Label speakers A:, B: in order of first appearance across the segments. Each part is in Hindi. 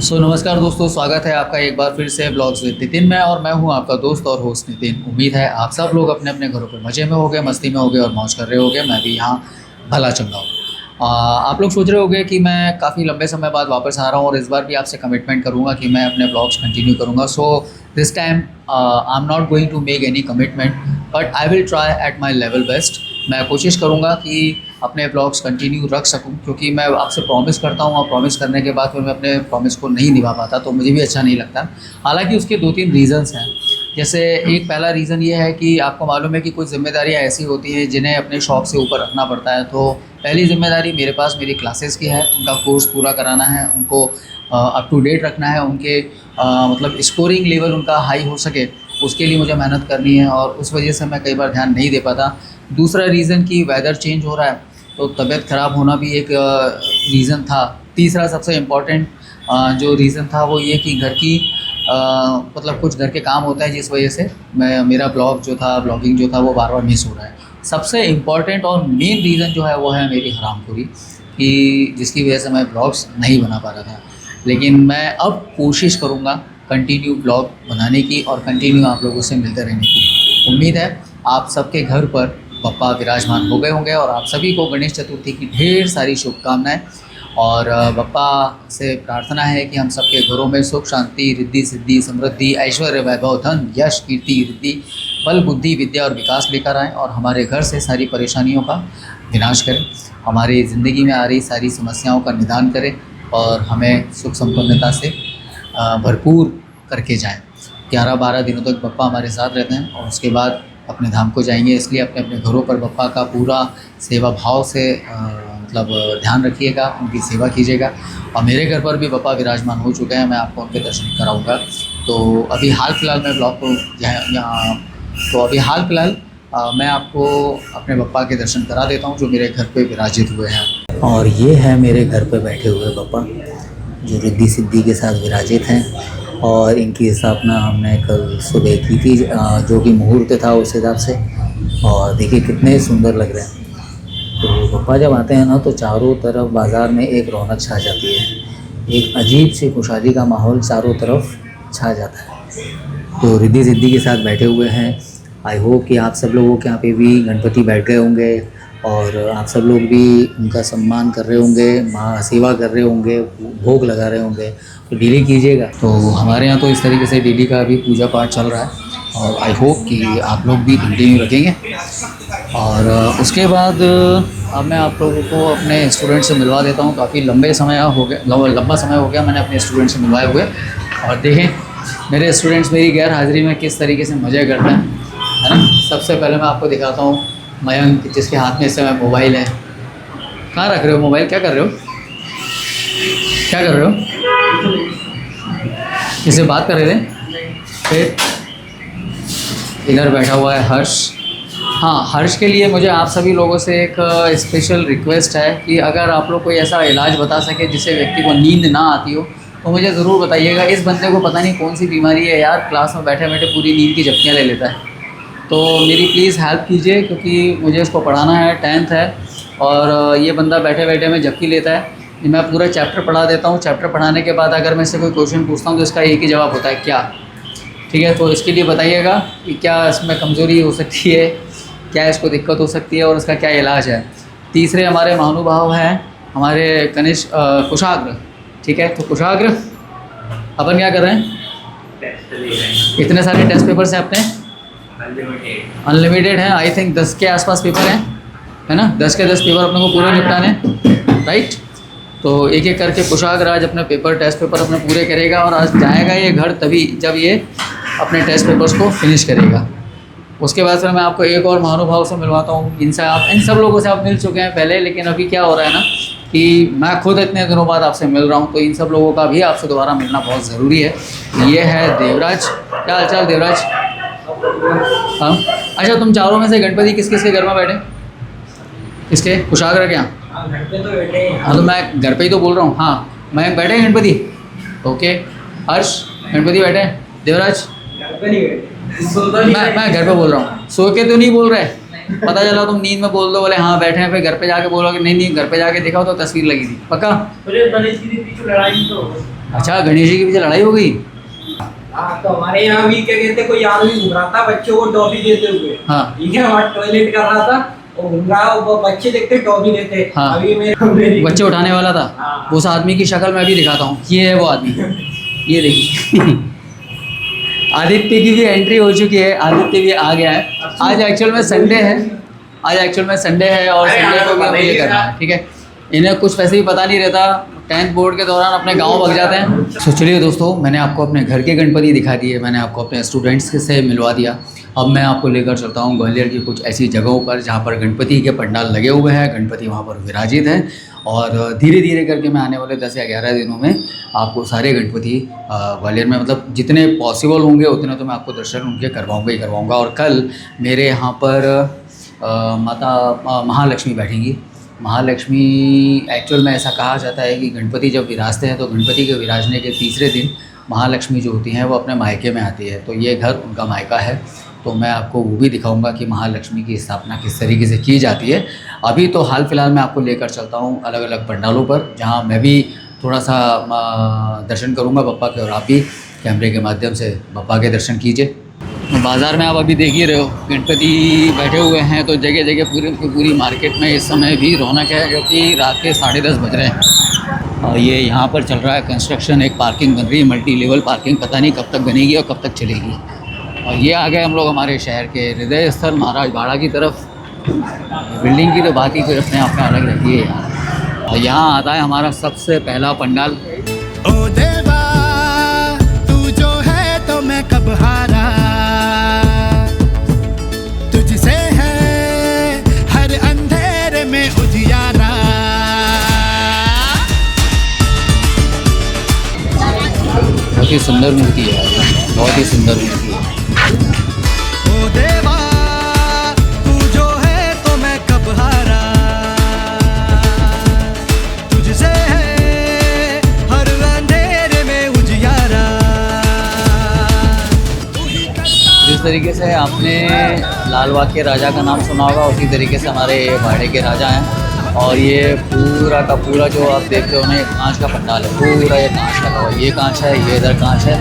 A: नमस्कार दोस्तों, स्वागत है आपका एक बार फिर से ब्लॉग्स विद नितिन में। और मैं हूं आपका दोस्त और होस्ट नितिन। उम्मीद है आप सब लोग अपने अपने घरों पर मज़े में होंगे, मस्ती में होंगे और मौज कर रहे होंगे। मैं भी यहाँ भला चंगा हूँ। आप लोग सोच रहे होंगे कि मैं काफ़ी लंबे समय बाद वापस आ रहा हूँ और इस बार भी आपसे कमिटमेंट करूँगा कि मैं अपने ब्लॉग्स कंटिन्यू करूँगा। So this time I am not going to make any commitment, but I will try at my level best. मैं कोशिश करूँगा कि अपने ब्लॉग्स कंटिन्यू रख सकूं, क्योंकि मैं आपसे प्रॉमिस करता हूं और प्रॉमिस करने के बाद फिर मैं अपने प्रॉमिस को नहीं निभा पाता तो मुझे भी अच्छा नहीं लगता। हालांकि उसके 2-3 रीज़न्स हैं। जैसे एक पहला रीज़न ये है कि आपको मालूम है कि कुछ ज़िम्मेदारियां ऐसी होती हैं जिन्हें अपने शौक़ से ऊपर रखना पड़ता है। तो पहली ज़िम्मेदारी मेरे पास मेरी क्लासेस की है, उनका कोर्स पूरा कराना है, उनको अप टू डेट रखना है, उनके मतलब स्कोरिंग लेवल उनका हाई हो सके, उसके लिए मुझे मेहनत करनी है और उस वजह से मैं कई बार ध्यान नहीं दे पाता। दूसरा रीज़न कि वेदर चेंज हो रहा है तो तबीयत ख़राब होना भी एक रीज़न था। तीसरा सबसे इम्पॉर्टेंट जो रीज़न था वो ये कि घर की मतलब कुछ घर के काम होता है जिस वजह से मेरा ब्लॉगिंग जो था वो बार बार मिस हो रहा है। सबसे इम्पॉर्टेंट और मेन रीज़न जो है वो है मेरी हरामखोरी, कि जिसकी वजह से मैं ब्लॉग्स नहीं बना पा रहा था। लेकिन मैं अब कोशिश करूँगा कंटिन्यू ब्लॉग बनाने की और कंटिन्यू आप लोगों से मिलते रहने की। उम्मीद है आप सबके घर पर बप्पा विराजमान हो गए होंगे और आप सभी को गणेश चतुर्थी की ढेर सारी शुभकामनाएं। और बप्पा से प्रार्थना है कि हम सबके घरों में सुख शांति, रिद्धि सिद्धि, समृद्धि, ऐश्वर्य, वैभव, धन, यश, कीर्ति, रिद्धि, बल, बुद्धि, विद्या और विकास लेकर आएँ और हमारे घर से सारी परेशानियों का विनाश करें, हमारी ज़िंदगी में आ रही सारी समस्याओं का निदान करें और हमें सुख संपन्नता से भरपूर करके जाएँ। 11-12 दिनों तक बप्पा हमारे साथ रहते हैं और उसके बाद अपने धाम को जाएंगे। इसलिए अपने अपने घरों पर बप्पा का पूरा सेवा भाव से मतलब ध्यान रखिएगा, उनकी सेवा कीजिएगा। और मेरे घर पर भी बप्पा विराजमान हो चुके हैं, मैं आपको उनके दर्शन कराऊंगा। तो अभी हाल फिलहाल मैं ब्लॉग को मैं आपको अपने बप्पा के दर्शन करा देता हूं जो मेरे घर पे विराजित हुए हैं। और ये है मेरे घर पे बैठे हुए बप्पा जो रिद्धि सिद्धि के साथ विराजित हैं। और इनकी स्थापना हमने कल सुबह की थी, जो कि मुहूर्त था उस हिसाब से। और देखिए कितने सुंदर लग रहे हैं। तो बप्पा जब आते हैं ना तो चारों तरफ बाज़ार में एक रौनक छा जाती है, एक अजीब सी खुशहाली का माहौल चारों तरफ छा जाता है। तो रिद्धि सिद्धि के साथ बैठे हुए हैं। आई होप कि आप सब लोगों के यहाँ पे भी गणपति बैठ गए होंगे और आप सब लोग भी उनका सम्मान कर रहे होंगे, माँ सेवा कर रहे होंगे, भोग लगा रहे होंगे। तो डेली कीजिएगा। तो हमारे यहाँ तो इस तरीके से डेली का भी पूजा पाठ चल रहा है और आई होप कि आप लोग भी कंटिन्यू रखेंगे। और उसके बाद अब मैं आप लोगों को अपने स्टूडेंट से मिलवा देता हूँ। काफ़ी लंबा समय हो गया मैंने अपने स्टूडेंट से मिलवाए हुए। और देखें मेरे स्टूडेंट्स मेरी गैर हाजिरी में किस तरीके से मज़े करते हैं, है ना। सबसे पहले मैं आपको दिखाता हूँ मयंक, जिसके हाथ में इस समय मोबाइल है। कहाँ रख रहे हो मोबाइल? क्या कर रहे हो? इससे बात कर रहे थे। फिर इधर बैठा हुआ है हर्ष। हाँ, हर्ष के लिए मुझे आप सभी लोगों से एक स्पेशल रिक्वेस्ट है कि अगर आप लोग कोई ऐसा इलाज बता सके जिससे व्यक्ति को नींद ना आती हो तो मुझे ज़रूर बताइएगा। इस बंदे को पता नहीं कौन सी बीमारी है यार, क्लास में बैठे बैठे पूरी नींद की झपकियाँ ले लेता है। तो मेरी प्लीज़ हेल्प कीजिए, क्योंकि मुझे इसको पढ़ाना है, 10th है और ये बंदा बैठे बैठे में झपकी लेता है। मैं पूरा चैप्टर पढ़ा देता हूँ। चैप्टर पढ़ाने के बाद अगर मैं इससे कोई क्वेश्चन पूछता हूँ तो इसका एक ही जवाब होता है, क्या। ठीक है, तो इसके लिए बताइएगा कि क्या इसमें कमज़ोरी हो सकती है, क्या इसको दिक्कत हो सकती है और उसका क्या इलाज है। तीसरे हमारे महानुभाव हैं हमारे कुशाग्र। ठीक है, तो कुशाग्र अपन क्या कर रहे हैं? इतने सारे टेस्ट पेपर्स हैं अपने, अनलिमिटेड हैं। आई थिंक 10 के आसपास पेपर हैं, है ना। 10 के 10 पेपर अपने को पूरे निपटाने, राइट। तो एक एक करके कुशाग्र आज अपने टेस्ट पेपर अपने पूरे करेगा और आज जाएगा ये घर तभी जब ये अपने टेस्ट पेपर्स को फिनिश करेगा। उसके बाद फिर मैं आपको एक और महानुभाव से मिलवाता हूँ। इन सब लोगों से आप मिल चुके हैं पहले, लेकिन अभी क्या हो रहा है ना कि मैं खुद इतने दिनों बाद आपसे मिल रहा हूँ, तो इन सब लोगों का भी आपसे दोबारा मिलना बहुत ज़रूरी है। ये है देवराज। क्या हाल चाल देवराज? हाँ, अच्छा, तुम चारों में से गणपति किस किस के घर में बैठे? किसके? कुशाग्र के यहाँ? हाँ, तो मैं घर पे ही तो बोल रहा हूँ। हाँ, मैं बैठे गणपति। ओके, हर्ष गणपति बैठे, देवराज मैं घर पे बोल रहा हूँ। सो के तो नहीं बोल रहे, पता चला तुम नींद में बोल दो बोले हाँ बैठे हैं, फिर घर पे जाके बोलोगे नहीं घर पे जाके देखा तो तस्वीर लगी थी। पक्का? अच्छा, गणेश जी के पीछे लड़ाई हो गई।
B: हाँ, तो हमारे यहाँ भी क्या कहते, कोई आदमी घूम रहा था बच्चों को टॉफी देते हुए।
A: हाँ।
B: ठीक है, वहाँ टॉयलेट कर रहा था और घूम रहा, वो बच्चे देखते टॉफी देते।
A: हाँ।
B: अभी मेरे
A: बच्चे उठाने वाला था।
B: हाँ।
A: उस आदमी की शक्ल मैं भी दिखाता हूँ, ये है वो आदमी, ये देखिए। आदित्य की भी एंट्री हो चुकी है, आदित्य भी आ गया है। आज एक्चुअल में संडे है, आज एक्चुअल में संडे है और संडे को भी मुझे करना है, ठीक है। इन्हें कुछ वैसे ही पता नहीं रहता, 10th बोर्ड के दौरान अपने गांव भाग जाते हैं। तो चलिए दोस्तों, मैंने आपको अपने घर के गणपति दिखा दिए, मैंने आपको अपने स्टूडेंट्स से मिलवा दिया। अब मैं आपको लेकर चलता हूँ ग्वालियर की कुछ ऐसी जगहों पर जहाँ पर गणपति के पंडाल लगे हुए हैं, गणपति वहाँ पर विराजित हैं। और धीरे धीरे करके मैं आने वाले 10 या 11 दिनों में आपको सारे गणपति ग्वालियर में, मतलब जितने पॉसिबल होंगे उतने तो मैं आपको दर्शन उनके करवाऊँगा ही करवाऊँगा। और कल मेरे यहाँ पर माता महालक्ष्मी बैठेंगी। महालक्ष्मी एक्चुअल में ऐसा कहा जाता है कि गणपति जब विराजते हैं तो गणपति के विराजने के तीसरे दिन महालक्ष्मी जो होती हैं वो अपने मायके में आती है, तो ये घर उनका मायका है। तो मैं आपको वो भी दिखाऊंगा कि महालक्ष्मी की स्थापना किस तरीके से की जाती है। अभी तो हाल फिलहाल मैं आपको लेकर चलता हूँ अलग अलग पंडालों पर, जहाँ मैं भी थोड़ा सा दर्शन करूँगा बप्पा के, और आप भी कैमरे के माध्यम से बप्पा के दर्शन कीजिए। बाज़ार में आप अभी देख ही रहे हो गणपति बैठे हुए हैं, तो जगह जगह पूरी मार्केट में इस समय भी रौनक है, क्योंकि रात के 10:30 बज रहे हैं। और ये यहाँ पर चल रहा है कंस्ट्रक्शन, एक पार्किंग बन रही है, मल्टी लेवल पार्किंग, पता नहीं कब तक बनेगी और कब तक चलेगी। और ये आ गए हम लोग हमारे शहर के हृदय स्थल महाराज बाड़ा की तरफ। बिल्डिंग की तो बात ही फिर अपने आप में अलग रहती है यार। और यहाँ आता है हमारा सबसे पहला पंडाल।
C: ओ देवा तू जो है तो मैं कब हारा, तुझसे है हर अंधेरे में उजियारा।
A: बहुत ही सुंदर मूर्ति है, बहुत ही सुंदर मूर्ति है।
C: ओ देवा तू जो है तो मैं कब हारा, तुझसे है हर अंधेरे में उजियारा।
A: जिस तरीके से आपने लाल बाग के राजा का नाम सुना होगा, उसी तरीके से हमारे बाड़े के राजा हैं। और ये पूरा का पूरा जो आप देख रहे हो ना, ये कांच का पंडाल है, पूरा ये कांच लगा हुआ है। ये कांच है, ये इधर कांच है,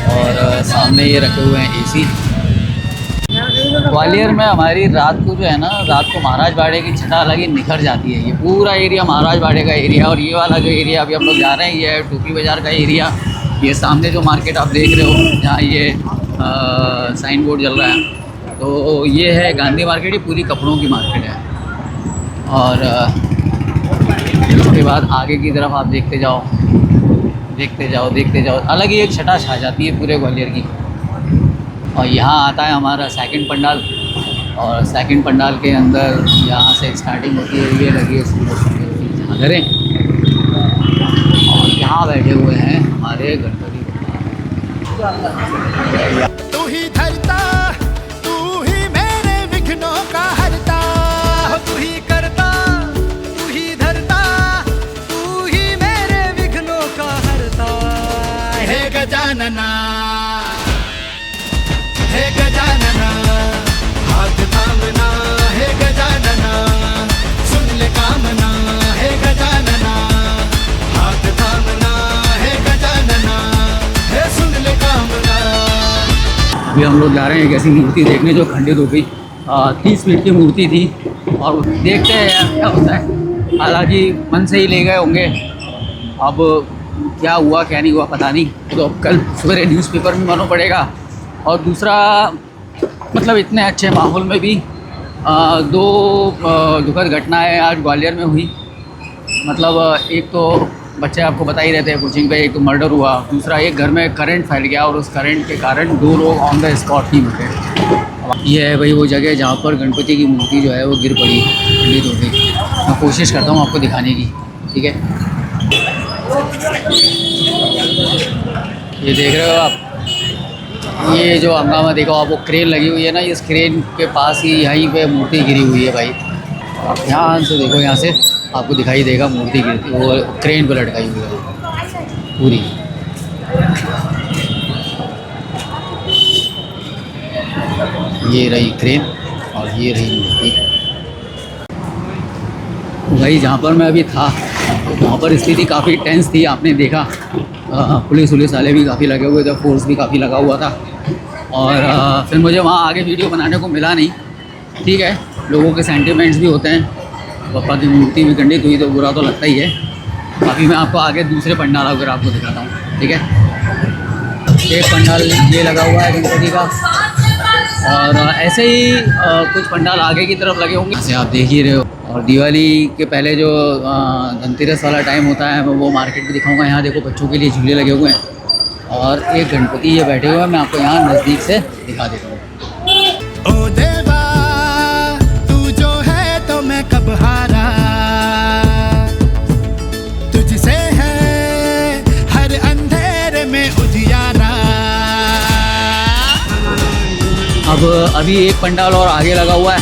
A: और सामने ये रखे हुए हैं एसी। ग्वालियर में हमारी रात को जो है ना, रात को महाराज बाड़े की छटा अलग ही निखर जाती है। ये पूरा एरिया महाराज बाड़े का एरिया, और ये वाला जो एरिया अभी हम लोग जा रहे हैं ये है टोपी बाज़ार का एरिया। ये सामने जो मार्केट आप देख रहे हो, जहाँ ये साइन बोर्ड चल रहा है, तो ये है गांधी मार्केट। ये पूरी कपड़ों की मार्केट है। और उसके बाद आगे की तरफ आप देखते जाओ, देखते जाओ, देखते जाओ, अलग ही एक छटा छा जाती है पूरे ग्वालियर की। और यहाँ आता है हमारा सेकंड पंडाल, और सेकंड पंडाल के अंदर यहाँ से स्टार्टिंग होती है, ये लगी है सुंदर झालरें। और यहाँ बैठे हुए हैं हमारे गणपति।
C: तू ही धरता, तू ही मेरे विघ्नों का हरता, तू ही करता, तू ही धरता, तू ही मेरे विघ्नों का हरता। हे गजानना, हे गजानना, हाथ थामना, हे गजानना, सुन ले कामना, हे गजानना, हाथ थामना, हे गजानना, हे सुन ले कामना।
A: अभी हम लोग जा रहे हैं एक ऐसी मूर्ति देखने जो खंडित हो गई। 30 फीट की मूर्ति थी, और देखते हैं यार क्या होता है। हालांकि मन से ही ले गए होंगे, अब क्या हुआ क्या नहीं हुआ पता नहीं, तो अब कल सवेरे न्यूज़पेपर में मालूम पड़ेगा। और दूसरा, मतलब इतने अच्छे माहौल में भी दो दुखद घटनाएं आज ग्वालियर में हुई। मतलब एक तो बच्चे आपको बता ही रहते हैं कोचिंग पे, एक तो मर्डर हुआ, दूसरा एक घर में करंट फैल गया और उस करंट के कारण 2 लोग ऑन द स्पॉट ही मरे। ये है भाई वो जगह जहाँ पर गणपति की मूर्ति जो है वो गिर पड़ी, खंडित हो गई। मैं कोशिश करता हूँ आपको दिखाने की, ठीक है। ये देख रहे हो आप, ये जो हंगामा देखो आप, वो क्रेन लगी हुई है ना, इस क्रेन के पास ही यहीं पे मूर्ति गिरी हुई है भाई। ध्यान से देखो, यहाँ से आपको दिखाई देगा मूर्ति गिरती, वो क्रेन पे लटकाई हुई है पूरी। ये रही क्रेन और ये रही मूर्ति। भाई जहाँ पर मैं अभी था तो वहाँ पर स्थिति काफ़ी टेंस थी, आपने देखा। पुलिस वाले भी काफ़ी लगे हुए थे, फोर्स भी काफ़ी लगा हुआ था। और फिर मुझे वहाँ आगे वीडियो बनाने को मिला नहीं। ठीक है, लोगों के सेंटिमेंट्स भी होते हैं। पापा की मूर्ति भी खंडित हुई तो बुरा तो लगता ही है। अभी मैं आपको आगे दूसरे पंडाल वगैरह आपको दिखाता हूँ। ठीक है, एक पंडाल ये लगा हुआ है गणपति का, और ऐसे ही कुछ पंडाल आगे की तरफ लगे होंगे, जैसे आप देख ही रहे हो। और दिवाली के पहले जो धनतेरस वाला टाइम होता है, वो मार्केट भी दिखाऊंगा। यहाँ देखो बच्चों के लिए झूले लगे हुए हैं, और एक गणपति ये बैठे हुए हैं। मैं आपको यहाँ नज़दीक से दिखा देता हूँ।
C: ओ देवा तू जो है तो मैं कब हारा, तुझसे है हर अंधेरे में उजियारा।
A: अब अभी एक पंडाल और आगे लगा हुआ है,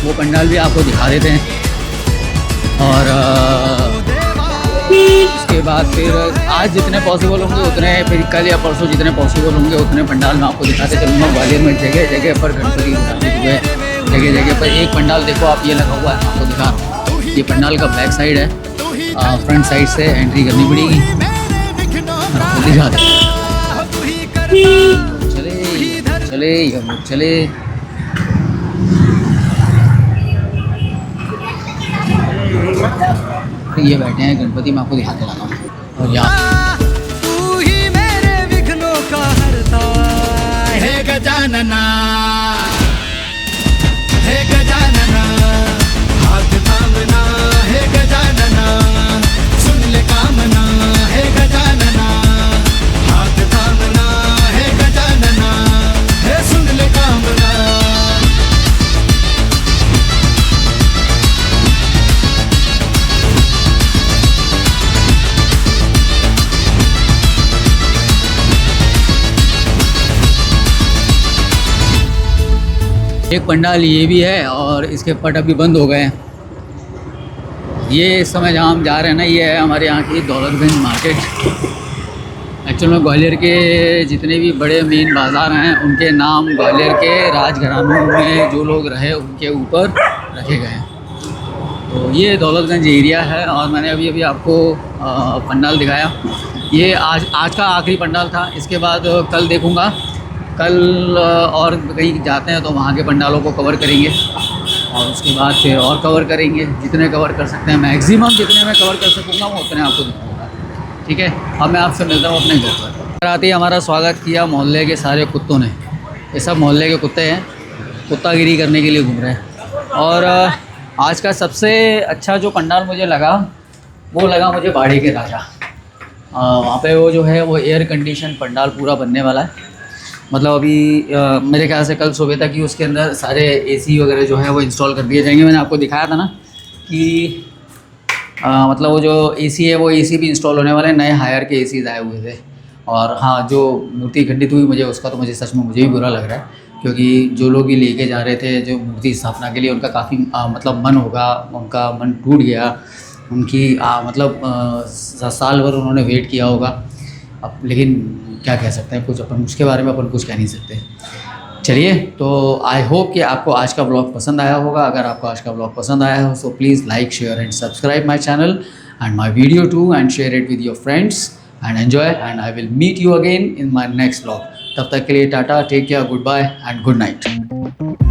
A: वो पंडाल भी आपको दिखा देते हैं। और इसके बाद फिर आज जितने पॉसिबल होंगे उतने, फिर कल या परसों जितने पॉसिबल होंगे उतने पंडाल मैं आपको दिखाते चलूँगा। ग्वालियर में जगह जगह पर गणपति स्थापित हुए, जगह जगह पर। एक पंडाल देखो आप, ये लगा हुआ है, आपको दिखा रहा हूँ। ये पंडाल का बैक साइड है, फ्रंट साइड से एंट्री करनी पड़ेगी। आपको दिखा दें, चले हम लोग चले। ये बैठे हैं गणपति, मैं आपको दिखाते रहा हूँ। और यहाँ
C: तू ही मेरे विघ्नों का हरता है गजानना, हे गजानना हाथ थामना, हे गजानना सुन ले कामना, हे गजानना हाथ थामना, हे गजानना हे सुन ले कामना।
A: एक पंडाल ये भी है, और इसके पट अभी बंद हो गए हैं। ये इस समय जहाँ हम जा रहे हैं ना, ये है हमारे यहाँ की दौलतगंज मार्केट। एक्चुअल में ग्वालियर के जितने भी बड़े मेन बाज़ार हैं, उनके नाम ग्वालियर के राजघरानों में जो लोग रहे उनके ऊपर रखे गए हैं। तो ये दौलतगंज एरिया है, और मैंने अभी अभी आपको पंडाल दिखाया। ये आज का आखिरी पंडाल था। इसके बाद कल देखूँगा, कल और कहीं जाते हैं तो वहाँ के पंडालों को कवर करेंगे, और उसके बाद फिर और कवर करेंगे। जितने कवर कर सकते हैं, मैक्सिमम जितने मैं कवर कर सकूँगा वो उतने आपको दिखाऊँगा। ठीक है, अब मैं आपसे मिलता हूँ अपने घर पर। आते ही हमारा स्वागत किया मोहल्ले के सारे कुत्तों ने। ये सब मोहल्ले के कुत्ते हैं, कुत्तागिरी करने के लिए घूम रहे हैं। और आज का सबसे अच्छा जो पंडाल मुझे लगा, वो लगा मुझे बाड़ी के राजा। वहाँ पे वो जो है वो एयर कंडीशन पंडाल पूरा बनने वाला है। मतलब अभी मेरे ख्याल से कल सुबह तक ही उसके अंदर सारे एसी वगैरह जो है वो इंस्टॉल कर दिए जाएंगे। मैंने आपको दिखाया था ना कि मतलब वो जो एसी है वो एसी भी इंस्टॉल होने वाले हैं। नए हायर के एसीज आए हुए थे। और हाँ, जो मूर्ति खंडित हुई मुझे उसका तो मुझे सच में मुझे भी बुरा लग रहा है, क्योंकि जो लोग भी लेके जा रहे थे जो मूर्ति स्थापना के लिए, उनका काफ़ी मतलब मन होगा, उनका मन टूट गया। उनकी मतलब साल भर उन्होंने वेट किया होगा। अब लेकिन क्या कह सकते हैं, कुछ अपन उसके बारे में अपन कुछ कह नहीं सकते। चलिए, तो आई होप कि आपको आज का ब्लॉग पसंद आया होगा। अगर आपको आज का ब्लॉग पसंद आया हो so please like, share and subscribe my channel and my video too, and share it with your friends and enjoy, and I will meet you again in my next blog. तब तक के लिए tata, take care, goodbye and good night.